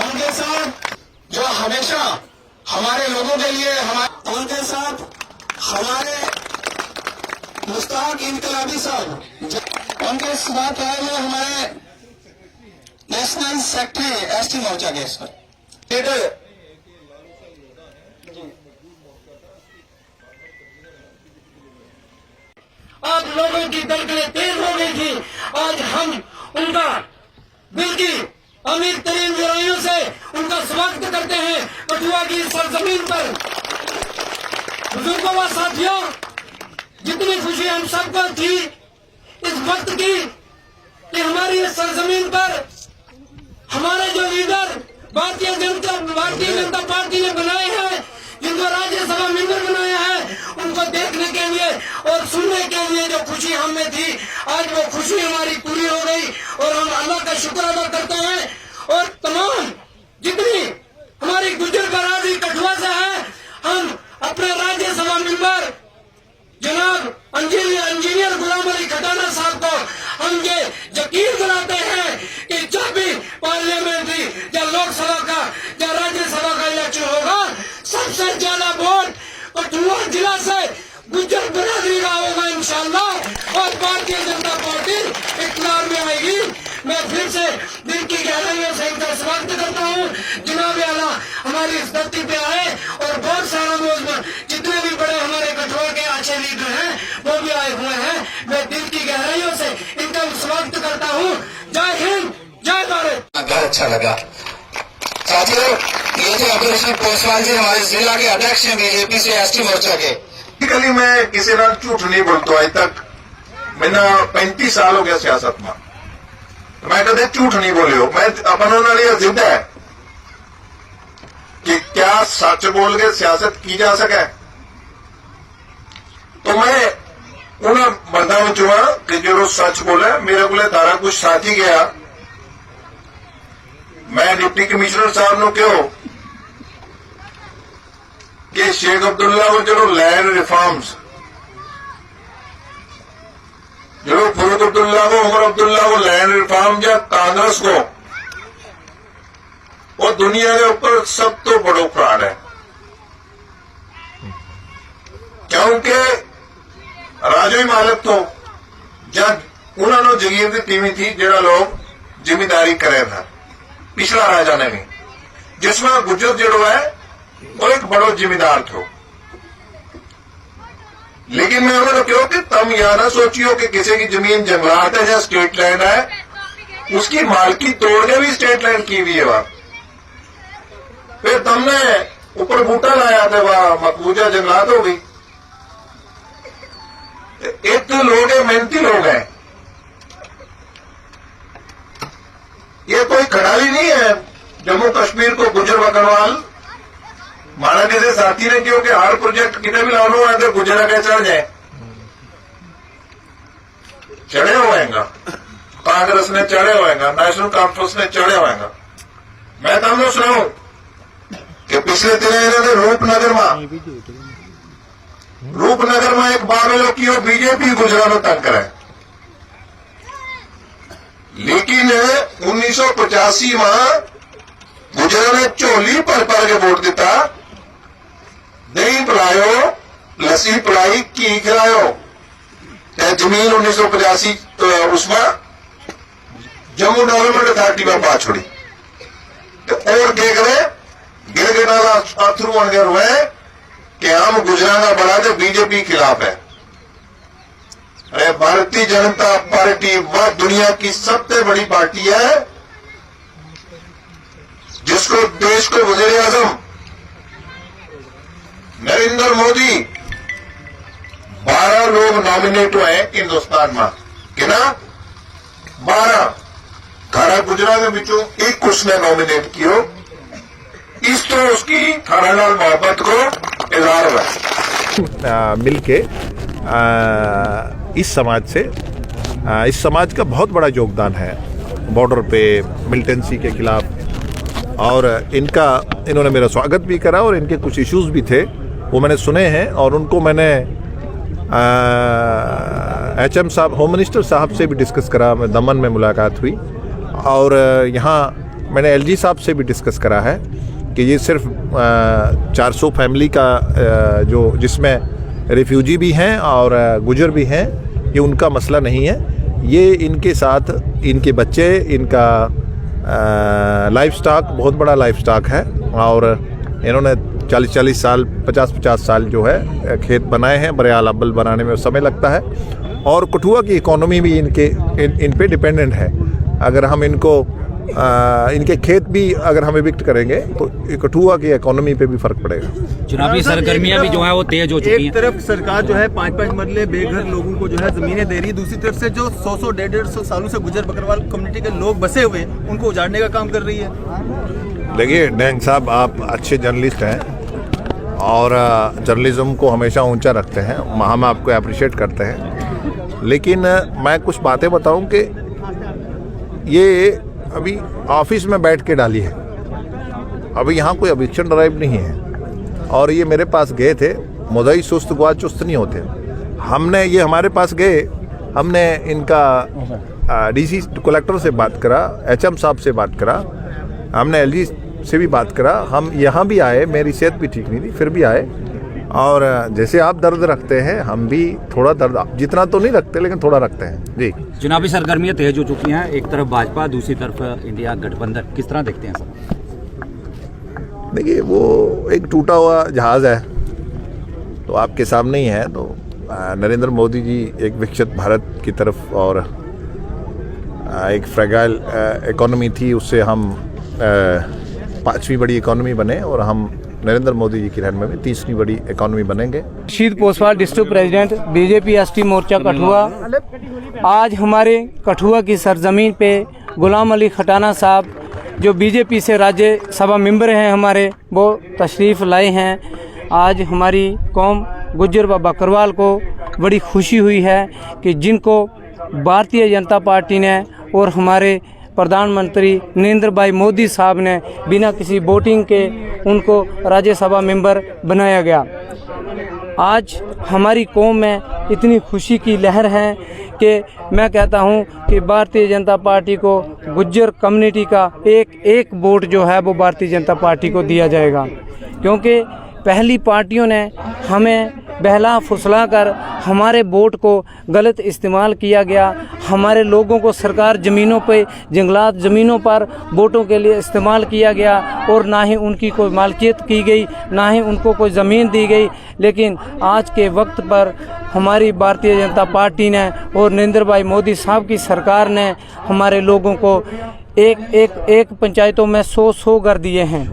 उनके साथ जो हमेशा हमारे लोगों के लिए उनके साथ हमारे मुश्ताक इनकलाबी साहब उनके साथ आए हुए हमारे नेशनल सेक्रेटरी एसटी मोर्चा के सर आज लोगों की धड़कनें तेज हो गई थी। आज हम उनका दिल की अमीर तरीन वीराइयों से उनका स्वागत करते हैं कठुआ की सरजमीन पर। बुजुर्गों व साथियों, जितनी खुशी हम सबको थी इस वक्त की कि हमारी इस सरजमीन पर हमारे जो लीडर भारतीय जनता पार्टी ने बनाए हैं, जिनको राज्यसभा मेंबर बनाया है, उनको देखने के लिए और सुनने के लिए जो खुशी हमें थी, आज वो खुशी हमारी पूरी हो गई और हम अल्लाह का शुक्र अदा करते हैं। और तमाम जितनी हमारी गुजर बरादरी कठुआ से है, हम अपने राज्यसभा मेंबर जनाब इंजीनियर गुलाम अली खटाना साहब को हम ये यकीन दिलाते हैं कि जब भी पार्लियामेंट्री या लोकसभा का या राज्यसभा का इलेक्शन होगा, सबसे ज्यादा वोट कठुआ जिला से गुजर बिरादरी का होगा इंशाअल्लाह और भारतीय जनता पार्टी इख्तियार में आएगी। मैं फिर से दिल की गहराइयों से इनका स्वागत करता हूँ। जनाब आला हमारी इस धरती पे आए और बहुत सारा नौजवान जितने भी बड़े हमारे कठुआ के अच्छे लीडर हैं वो भी आए हुए हैं। मैं दिल की गहराइयों से इनका स्वागत करता हूँ। जय हिंद, जय भारत। बहुत अच्छा लगा साथियों। ये थे अब्दुल रशीद पोसवाल जी, हमारे जिला के अध्यक्ष हैं बीजेपी से एसटी मोर्चा के। बेसिकली मैं किसी नाल झूठ नहीं बोलता। आज तक मैंने 35 साल हो गया सियासत में, मैं कदे झूठ नहीं बोलियो। मैं अपना नाल ये जिद है कि क्या सच बोल के सियासत की जा सके। तो मैं उन बंदा विचों हाँ कि जो सच बोले। मेरे को तारा कुछ साथी गया, मैं डिप्टी कमिश्नर साहब ने कहो कि शेख अब्दुल्ला को जो लैंड रिफॉर्म्स जो फरूक अब्दुल्ला को उमर अब्दुल्ला को लैंड रिफॉर्म या कांग्रेस को वो दुनिया के ऊपर सब तो बड़ो फ्रॉड है, क्योंकि राजो मालिक तो जब उन्होंने जगीर की तीवी थी जरा लोग जिम्मेदारी करे था पिछला राजा ने भी, जिसमें गुजर जो है वो एक बड़ो जिम्मेदार थो। लेकिन मैं उन्होंने कहो कि तुम यह ना सोचियो कि किसी की जमीन जंगलात है या स्टेट लैंड है, उसकी मालकी तोड़ के भी स्टेट लैंड की हुई है वहां। फिर तुमने ऊपर बूटा लाया था वहां मकबूजा जंगलात हो गई। एक तो लोग है, मेहनती लोग हैं, ये कोई खड़ाली नहीं है। जम्मू कश्मीर को गुजर बकरवाल माना किसी साथी ने क्यों कि हर प्रोजेक्ट कितने भी लानो है तो गुजरा के चढ़ जाए। चढ़े होएगा, कांग्रेस ने चढ़े होएगा, नेशनल कॉन्फ्रेंस ने चढ़े होएगा। मैं તમને सुनाऊं कि पिछले दिनों इन्होंने रूपनगर में एक बारह की बीजेपी गुजरात तंग करे, लेकिन 1985 में गुजरात ने झोली पर के वोट दिता, दही पिलायो, लस्सी पिलाई, घी खिलायो, जमीन 1985 उसमें जम्मू डेवलपमेंट अथॉरिटी में पा छोड़ी। तो और क्या करे, गिरगिटा अथरू बन गए हुए कि हम गुजरात का बड़ा जो बीजेपी खिलाफ है। अरे भारतीय जनता पार्टी वह दुनिया की सबसे बड़ी पार्टी है जिसको देश को वजीर आजम नरेंद्र मोदी 12 लोग नॉमिनेट हुए हैं हिंदुस्तान में, कि ना 12 खारा गुजरात में बिचू एक उसने नॉमिनेट कियो। इस तो उसकी खारालाल मोहब्बत को इजहार हुआ मिलके इस समाज से इस समाज का बहुत बड़ा योगदान है बॉर्डर पे मिलिटेंसी के खिलाफ। और इन्होंने मेरा स्वागत भी करा और इनके कुछ इश्यूज भी थे वो मैंने सुने हैं और उनको मैंने HM साहब, होम मिनिस्टर साहब से भी डिस्कस करा। दमन में मुलाकात हुई और यहाँ मैंने LG साहब से भी डिस्कस करा है कि ये सिर्फ 400 फैमिली का जो जिसमें रिफ्यूजी भी हैं और गुजर भी हैं, ये उनका मसला नहीं है। ये इनके साथ इनके बच्चे, इनका लाइफ स्टॉक बहुत बड़ा लाइफ स्टॉक है और इन्होंने 40-40 साल 50-50 साल जो है खेत बनाए हैं। बरेआल अब्बल बनाने में समय लगता है और कठुआ की इकोनॉमी भी इन पे डिपेंडेंट है। अगर हम इनके खेत भी अगर हम इविक्ट करेंगे तो कठुआ की इकोनॉमी पे भी फर्क पड़ेगा। चुनावी सरगर्मियां भी जो है वो तेज हो चुकी हैं। एक तरफ सरकार जो है 5-5 मरले बेघर लोगों को जो है जमीनें दे रही है, दूसरी तरफ से जो 100-100 150 सालों से गुजर बकरवाल कम्युनिटी के लोग बसे हुए उनको उजाड़ने का काम कर रही है। देखिए डैंग साहब, आप अच्छे जर्नलिस्ट हैं और जर्नलिज्म को हमेशा ऊंचा रखते हैं, हम आपको अप्रिशिएट करते हैं। लेकिन मैं कुछ बातें बताऊं कि ये अभी ऑफिस में बैठ के डाली है, अभी यहाँ कोई एविक्शन ड्राइव नहीं है। और ये मेरे पास गए थे, मुदई सुस्त गुआ चुस्त नहीं होते। ये हमारे पास गए, हमने इनका DC कलेक्टर से बात करा, HM साहब से बात करा, हमने LG से भी बात करा। हम यहाँ भी आए, मेरी सेहत भी ठीक नहीं थी, फिर भी आए। और जैसे आप दर्द रखते हैं हम भी थोड़ा दर्द, जितना तो नहीं रखते लेकिन थोड़ा रखते हैं जी। चुनावी सरगर्मियां तेज हो चुकी हैं, एक तरफ भाजपा, दूसरी तरफ इंडिया गठबंधन, किस तरह देखते हैं सर? देखिए वो एक टूटा हुआ जहाज़ है तो आपके सामने ही है। तो नरेंद्र मोदी जी एक विकसित भारत की तरफ और एक फ्रेगाइल इकोनॉमी थी, उससे हम 5वीं बड़ी इकोनॉमी बने और हम नरेंद्र मोदी जी की रहनुमाई में 30वीं बड़ी इकोनॉमी बनेंगे। Rashid Poswal, district president BJP ST मोर्चा कठुआ। आज हमारे कठुआ की सरजमीन पे गुलाम अली खटाना साहब जो BJP से राज्यसभा मेंबर हैं हमारे, वो तशरीफ़ लाए हैं। आज हमारी कौम गुज्जर व बकरवाल को बड़ी खुशी हुई है कि जिनको भारतीय जनता पार्टी ने और हमारे प्रधानमंत्री नरेंद्र भाई मोदी साहब ने बिना किसी वोटिंग के उनको राज्यसभा मेंबर बनाया गया। आज हमारी कौम में इतनी खुशी की लहर है कि मैं कहता हूं कि भारतीय जनता पार्टी को गुज्जर कम्युनिटी का एक वोट जो है वो भारतीय जनता पार्टी को दिया जाएगा, क्योंकि पहली पार्टियों ने हमें बहला फुसला कर हमारे वोट को गलत इस्तेमाल किया गया। हमारे लोगों को सरकार ज़मीनों पे, जंगलात ज़मीनों पर वोटों के लिए इस्तेमाल किया गया और ना ही उनकी कोई मालकियत की गई, ना ही उनको कोई ज़मीन दी गई। लेकिन आज के वक्त पर हमारी भारतीय जनता पार्टी ने और नरेंद्र भाई मोदी साहब की सरकार ने हमारे लोगों को एक पंचायतों में 100 घर दिए हैं।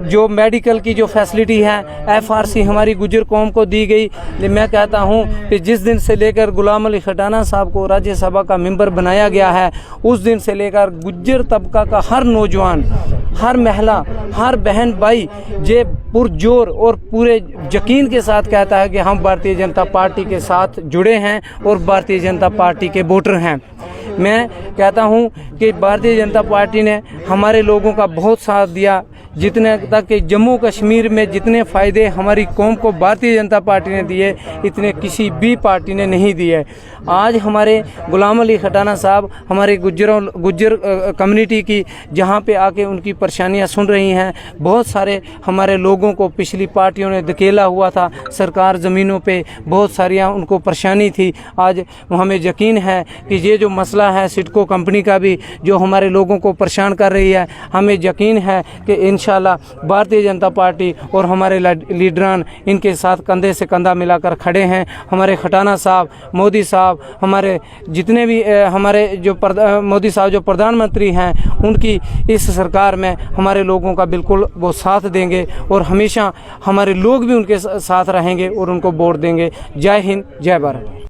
जो मेडिकल की जो फैसिलिटी है FRC हमारी गुज्जर कौम को दी गई। मैं कहता हूं कि जिस दिन से लेकर गुलाम अली खटाना साहब को राज्यसभा का मेंबर बनाया गया है, उस दिन से लेकर गुज्जर तबका का हर नौजवान, हर महिला, हर बहन भाई जे पुरजोर और पूरे यकीन के साथ कहता है कि हम भारतीय जनता पार्टी के साथ जुड़े हैं और भारतीय जनता पार्टी के वोटर हैं। मैं कहता हूं कि भारतीय जनता पार्टी ने हमारे लोगों का बहुत साथ दिया, जितने तक कि जम्मू कश्मीर में जितने फ़ायदे हमारी कौम को भारतीय जनता पार्टी ने दिए, इतने किसी भी पार्टी ने नहीं दिए। आज हमारे गुलाम अली खटाना साहब हमारे गुज्जर कम्युनिटी की जहां पे आके उनकी परेशानियां सुन रही हैं। बहुत सारे हमारे लोगों को पिछली पार्टियों ने धकेला हुआ था, सरकार ज़मीनों पे बहुत सारी उनको परेशानी थी। आज हमें यकीन है कि ये जो मसला है सिडको कंपनी का भी, जो हमारे लोगों को परेशान कर रही है, हमें यकीन है कि इंशाल्लाह भारतीय जनता पार्टी और हमारे लीडरान इनके साथ कंधे से कंधा मिलाकर खड़े हैं। हमारे खटाना साहब, मोदी साहब, हमारे जितने भी हमारे जो मोदी साहब जो प्रधानमंत्री हैं, उनकी इस सरकार में हमारे लोगों का बिल्कुल वो साथ देंगे और हमेशा हमारे लोग भी उनके साथ रहेंगे और उनको वोट देंगे। जय हिंद, जय भारत।